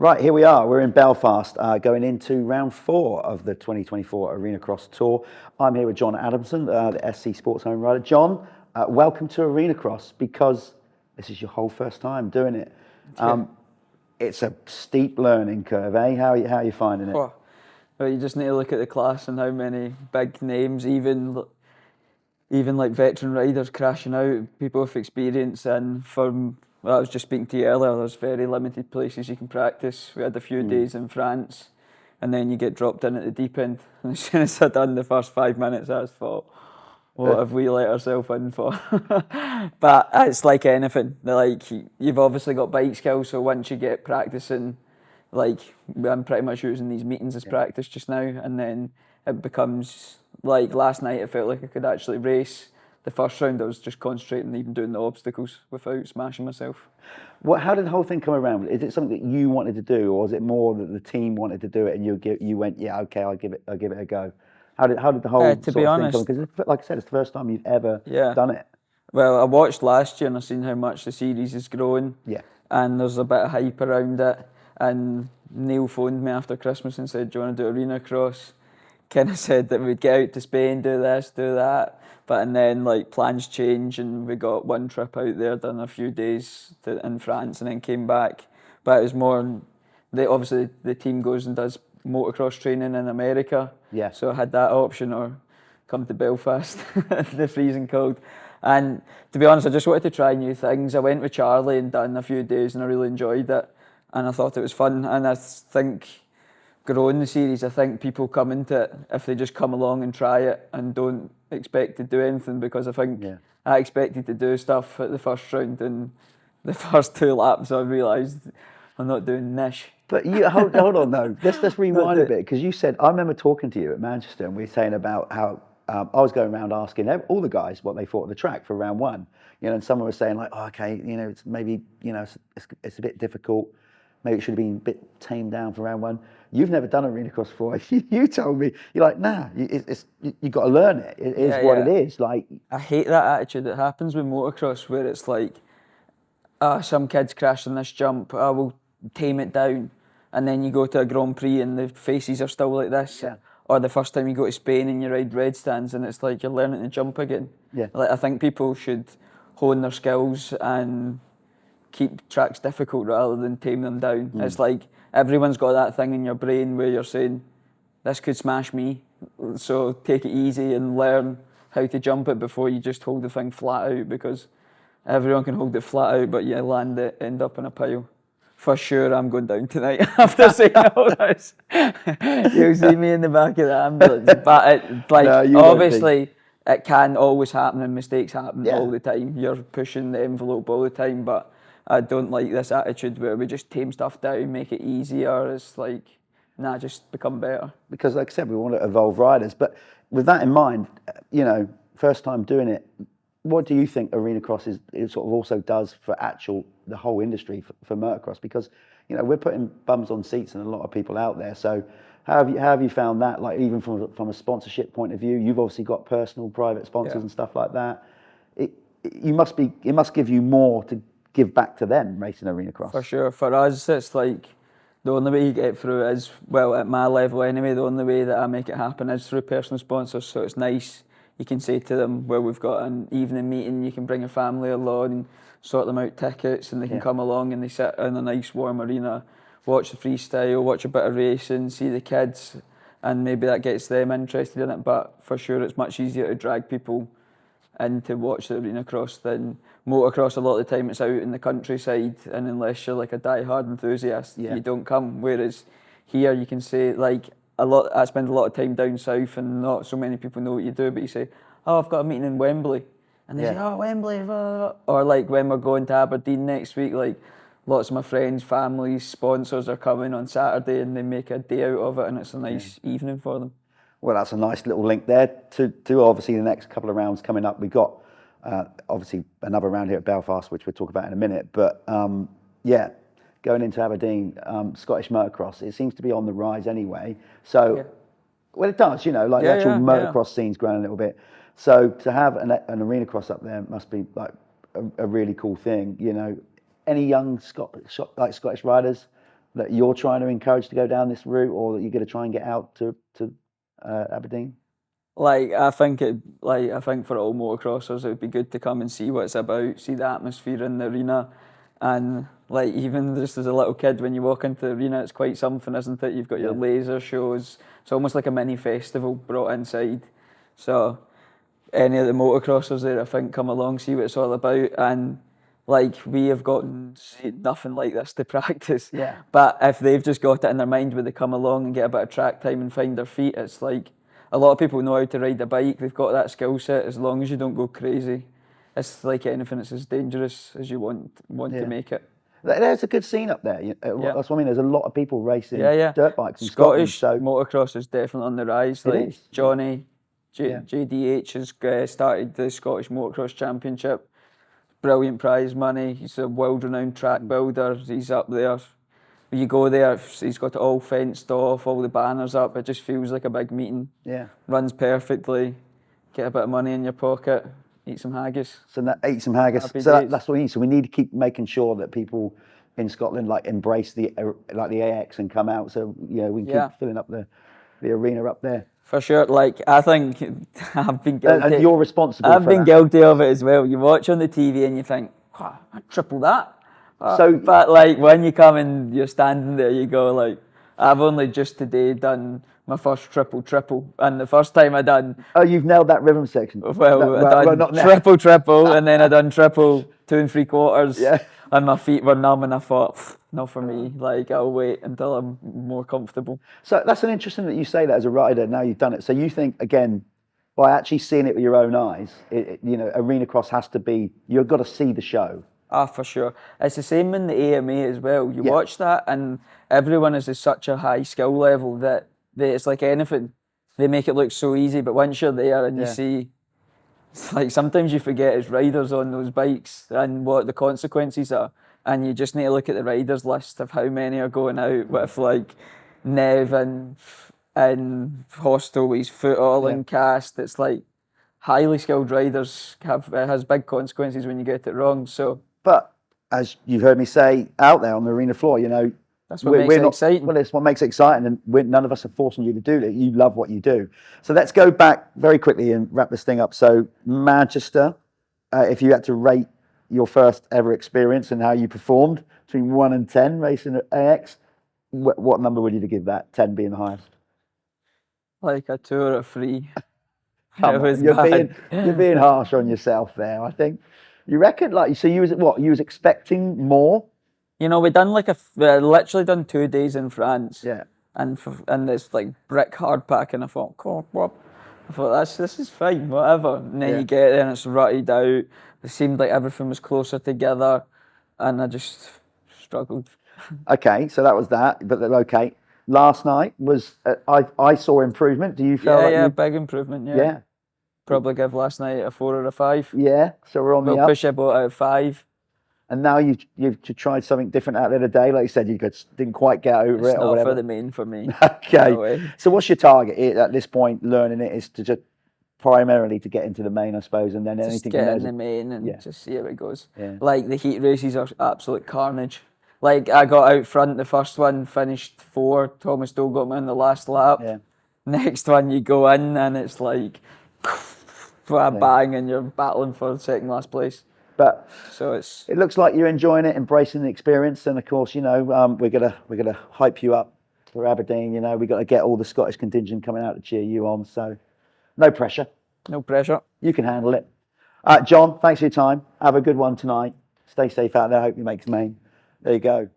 Right, here we are. We're in Belfast, going into round 4 of the 2024 Arenacross Tour. I'm here with John Adamson, the SC Sporthomes rider. John, welcome to Arenacross, because this is your whole first time doing it. It's a steep learning curve, eh? How are you finding it? Well, you just need to look at the class and how many big names, even like veteran riders crashing out, people with experience. And I was just speaking to you earlier, there's very limited places you can practice. We had a few days in France, and then you get dropped in at the deep end. And as soon as I'd done the first 5 minutes, I just thought, what have we let ourselves in for? But it's like anything. Like, you've obviously got bike skills, so once you get practicing, like, I'm pretty much using these meetings as practice just now, and then it becomes, like, last night I felt like I could actually race. The first round I was just concentrating, even doing the obstacles without smashing myself. How did the whole thing come around? Is it something that you wanted to do, or was it more that the team wanted to do it and you went, yeah, okay, I'll give it a go? How did the whole To sort be of honest, thing come? Because, like I said, it's the first time you've ever done it. Well, I watched last year and I've seen how much the series is growing. Yeah. And there's a bit of hype around it. And Neil phoned me after Christmas and said, do you want to do Arenacross? Kind of said that we'd get out to Spain, do this, do that. And then, like, plans change, and we got one trip out there, done a few days in France, and then came back. But it was more, obviously the team goes and does motocross training in America. Yeah. So I had that option, or come to Belfast in the freezing cold. And to be honest, I just wanted to try new things. I went with Charlie and done a few days, and I really enjoyed it. And I thought it was fun. And I think, growing the series, I think people come into it if they just come along and try it and don't expect to do anything, because I think I expected to do stuff at the first round, and the first 2 laps I realised I'm not doing niche. But you hold on though. Let's rewind a bit, because you said, I remember talking to you at Manchester, and we were saying about how I was going around asking all the guys what they thought of the track for round 1. And someone was saying, like, oh, okay, it's maybe, it's a bit difficult. Maybe it should have been a bit tamed down for round 1. You've never done Arenacross before. You told me, you're like, nah, you got to learn it. It is what it is. Like, I hate that attitude that happens with motocross, where it's like, some kids crashed in this jump, I will tame it down. And then you go to a Grand Prix and the faces are still like this. Yeah. Or the first time you go to Spain and you ride red stands and it's like you're learning to jump again. Yeah. Like, I think people should hone their skills and keep tracks difficult rather than tame them down. It's like everyone's got that thing in your brain where you're saying, this could smash me, so take it easy and learn how to jump it before you just hold the thing flat out, because everyone can hold it flat out, but you land it, end up in a pile. For sure, I'm going down tonight after saying all this. You'll see me in the back of the ambulance. But obviously, it can always happen, and mistakes happen all the time. You're pushing the envelope all the time, but I don't like this attitude where we just tame stuff down, make it easier. It's like, nah, just become better. Because, like I said, we want to evolve riders. But with that in mind, first time doing it, what do you think Arenacross sort of also does for the whole industry for motocross? Because, we're putting bums on seats and a lot of people out there. So how have you found that? Like, even from a sponsorship point of view, you've obviously got personal, private sponsors and stuff like that. It must give you more to give back to them racing Arenacross. For sure. For us, it's like the only way you get through it is, well, at my level anyway, the only way that I make it happen is through personal sponsors. So it's nice. You can say to them, well, we've got an evening meeting, you can bring your family along and sort them out tickets, and they can come along and they sit in a nice warm arena, watch the freestyle, watch a bit of racing, see the kids, and maybe that gets them interested in it. But for sure, it's much easier to drag people in to watch the Arenacross than motocross. A lot of the time it's out in the countryside, and unless you're like a die-hard enthusiast, you don't come. Whereas here you can say, like, I spend a lot of time down south and not so many people know what you do, but you say, oh, I've got a meeting in Wembley. And they say, oh, Wembley. Or like when we're going to Aberdeen next week, like lots of my friends, families, sponsors are coming on Saturday and they make a day out of it, and it's a nice evening for them. Well, that's a nice little link there to obviously the next couple of rounds coming up. We've got obviously another round here at Belfast, which we'll talk about in a minute. But going into Aberdeen, Scottish motocross, it seems to be on the rise anyway. So, well, it does, the actual motocross scene's growing a little bit. So to have an Arenacross up there must be like a really cool thing. Any young Scottish riders that you're trying to encourage to go down this route, or that you're going to try and get out to Aberdeen? Like I think for all motocrossers, it would be good to come and see what it's about, see the atmosphere in the arena, and like even just as a little kid, when you walk into the arena, it's quite something, isn't it? You've got your laser shows. It's almost like a mini festival brought inside. So any of the motocrossers there, I think, come along, see what it's all about, and like we have got nothing like this to practice. Yeah. But if they've just got it in their mind when they come along and get a bit of track time and find their feet, it's like a lot of people know how to ride a bike. They've got that skill set. As long as you don't go crazy, it's like anything. It's as dangerous as you want to make it. There's a good scene up there. That's what I mean. There's a lot of people racing dirt bikes in Scottish Scotland. motocross is definitely on the rise. Like Johnny, JDH has started the Scottish Motocross Championship. Brilliant prize money. He's a world-renowned track builder. He's up there. When you go there, he's got it all fenced off, all the banners up. It just feels like a big meeting. Yeah. Runs perfectly. Get a bit of money in your pocket. Eat some haggis. Eat some haggis. Happy So days. that's what we need. So we need to keep making sure that people in Scotland like embrace the AX and come out. So we can keep filling up the arena up there. For sure. Like I think I've been guilty. And you're responsible. I've been guilty of it as well. You watch on the TV and you think, oh, I'd triple that. But like when you come and you're standing there, you go like, I've only just today done my first triple, and the first time I done. Oh, you've nailed that rhythm section. Well, I done triple, and then I done triple 2 3/4. Yeah. And my feet were numb, and I thought, not for me. Like I'll wait until I'm more comfortable. So that's an interesting that you say that as a rider. Now you've done it. So you think again, by actually seeing it with your own eyes, Arenacross has to be. You've got to see the show. Ah, for sure. It's the same in the AMA as well. You watch that, and everyone is at such a high skill level that it's like anything. They make it look so easy, but once you're there and you see, it's like sometimes you forget as riders on those bikes and what the consequences are, and you just need to look at the riders list of how many are going out with like Nev and Hostel, his foot all in cast. It's like highly skilled riders it has big consequences when you get it wrong. So. But as you've heard me say out there on the arena floor, that's what makes it exciting. Well, it's what makes it exciting, and none of us are forcing you to do it. You love what you do. So let's go back very quickly and wrap this thing up. So Manchester, if you had to rate your first ever experience and how you performed between 1 and 10 racing at AX, what number would you give that? 10 being the highest. Like a 2 or a 3. You're being harsh on yourself there, I think. You reckon? So you was expecting more? We done literally done 2 days in France. Yeah. And this like brick hard pack, and I thought, this is fine, whatever. And then you get there and it's rutted out. It seemed like everything was closer together, and I just struggled. Okay, so that was that. But okay, last night was I saw improvement. Do you feel big improvement? Yeah. Probably give last night a 4 or a 5. Yeah, so we're on the up. Push about out of 5. And now you've tried something different out there today. Like you said, didn't quite get over it or whatever. It's not for the main for me. Okay. No, so what's your target at this point? Learning it is to just primarily to get into the main, I suppose, and then just anything. Get in the main and just see how it goes. Yeah. Like the heat races are absolute carnage. Like I got out front the first one, finished 4. Thomas Doe got me on the last lap. Yeah. Next one you go in and it's like a bang, and you're battling for second last place. But so it looks like you're enjoying it, embracing the experience, and of course, we're gonna hype you up for Aberdeen. We got to get all the Scottish contingent coming out to cheer you on. So, no pressure. No pressure. You can handle it. John, thanks for your time. Have a good one tonight. Stay safe out there. Hope you make main. There you go.